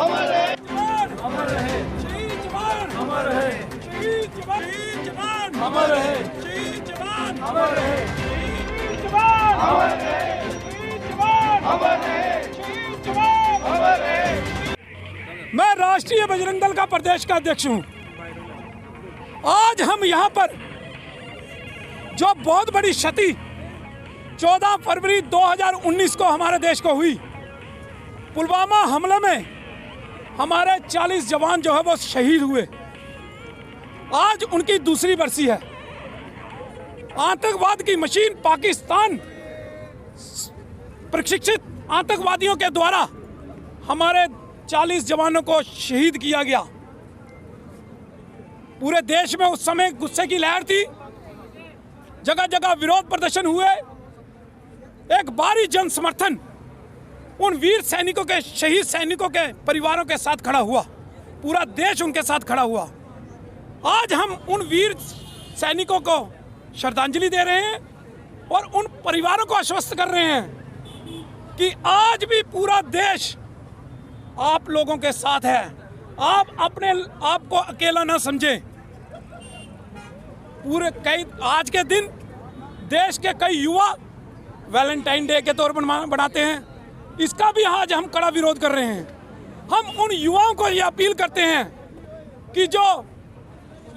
अमर रहे, अमर रहे, शहीद जवान अमर रहे, शहीद जवान अमर रहे, शहीद जवान अमर रहे, शहीद जवान अमर रहे, शहीद जवान अमर रहे, शहीद जवान अमर रहे। मैं राष्ट्रीय बजरंग दल का प्रदेश का अध्यक्ष हूं। आज हम यहां पर जो बहुत बड़ी क्षति 14 फरवरी 2019 को हमारे देश को हुई, पुलवामा हमले में हमारे 40 जवान जो है वो शहीद हुए। आज उनकी दूसरी बरसी है। आतंकवाद की मशीन पाकिस्तान प्रशिक्षित आतंकवादियों के द्वारा हमारे 40 जवानों को शहीद किया गया। पूरे देश में उस समय गुस्से की लहर थी, जगह जगह विरोध प्रदर्शन हुए। एक भारी जन समर्थन उन वीर सैनिकों के, शहीद सैनिकों के परिवारों के साथ खड़ा हुआ। पूरा देश उनके साथ खड़ा हुआ। आज हम उन वीर सैनिकों को श्रद्धांजलि दे रहे हैं और उन परिवारों को आश्वस्त कर रहे हैं कि आज भी पूरा देश आप लोगों के साथ है। आप अपने आप को अकेला ना समझें। आज के दिन देश के कई युवा वैलेंटाइन डे के तौर पर बनाते हैं। इसका भी आज हम कड़ा विरोध कर रहे हैं। हम उन युवाओं को यह अपील करते हैं कि जो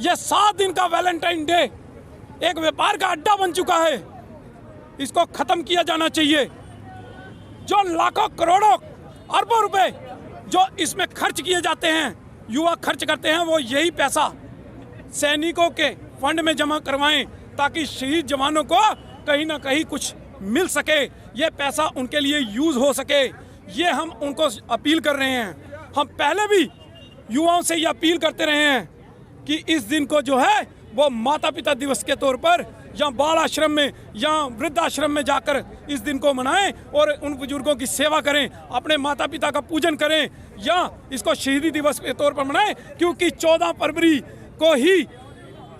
ये 7 दिन का वैलेंटाइन डे एक व्यापार का अड्डा बन चुका है, इसको खत्म किया जाना चाहिए। जो लाखों करोड़ों अरबों रुपए जो इसमें खर्च किए जाते हैं, युवा खर्च करते हैं, वो यही पैसा सैनिकों के फंड में जमा करवाएं ताकि शहीद जवानों को कहीं ना कहीं कुछ मिल सके, ये पैसा उनके लिए यूज हो सके। ये हम उनको अपील कर रहे हैं। हम पहले भी युवाओं से ये अपील करते रहे हैं कि इस दिन को जो है वो माता पिता दिवस के तौर पर या बाल आश्रम में या वृद्धाश्रम में जाकर इस दिन को मनाएं और उन बुजुर्गों की सेवा करें, अपने माता पिता का पूजन करें, या इसको शहीदी दिवस के तौर पर मनाएं। क्योंकि 14 फरवरी को ही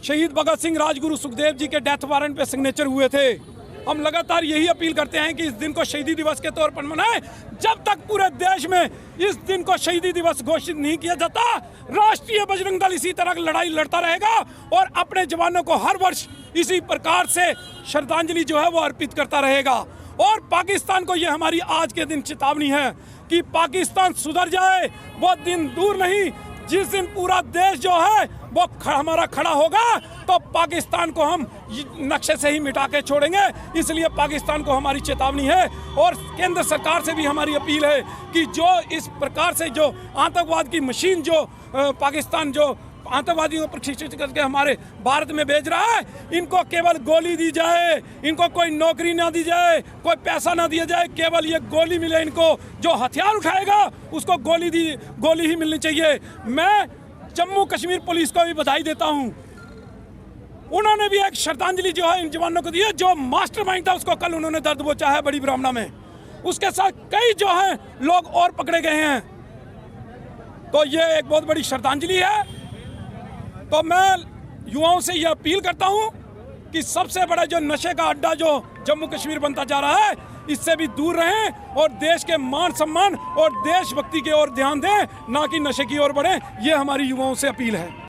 शहीद भगत सिंह, राजगुरु सुखदेव जी के डेथ वारंट पे सिग्नेचर हुए थे। हम लगातार यही अपील करते हैं कि इस दिन को शहीदी दिवस के तौर पर मनाएं। जब तक पूरे देश में इस दिन को शहीदी दिवस घोषित नहीं किया जाता, राष्ट्रीय बजरंग दल इसी तरह लड़ाई लड़ता रहेगा और अपने जवानों को हर वर्ष इसी प्रकार से श्रद्धांजलि जो है वो अर्पित करता रहेगा। और पाकिस्तान को ये हमारी आज के दिन चेतावनी है कि पाकिस्तान सुधर जाए। वो दिन दूर नहीं जिस दिन पूरा देश जो है वो हमारा खड़ा होगा, तो पाकिस्तान को हम नक्शे से ही मिटा के छोड़ेंगे। इसलिए पाकिस्तान को हमारी चेतावनी है और केंद्र सरकार से भी हमारी अपील है कि जो इस प्रकार से जो आतंकवाद की मशीन जो पाकिस्तान जो आतंकवादियों को प्रशिक्षित करके हमारे भारत में भेज रहा है, इनको केवल गोली दी जाए, इनको कोई नौकरी ना दी जाए, कोई पैसा ना दिया जाए, केवल ये गोली मिले इनको। जो हथियार उठाएगा उसको गोली ही मिलनी चाहिए। मैं जम्मू कश्मीर पुलिस को भी बधाई देता हूं। उन्होंने भी एक श्रद्धांजलि जो है इन जवानों को दी है। जो मास्टरमाइंड था उसको कल उन्होंने दर्द पहुंचा है बड़ी ब्राह्मणा में। उसके साथ कई जो हैं लोग और पकड़े गए हैं। तो ये एक बहुत बड़ी श्रद्धांजलि है। तो मैं युवाओं से यह अपील करता हूं कि सबसे बड़ा जो नशे का अड्डा जो जम्मू कश्मीर बनता जा रहा है, इससे भी दूर रहें और देश के मान सम्मान और देशभक्ति की ओर ध्यान दें, ना कि नशे की ओर बढ़ें। ये हमारी युवाओं से अपील है।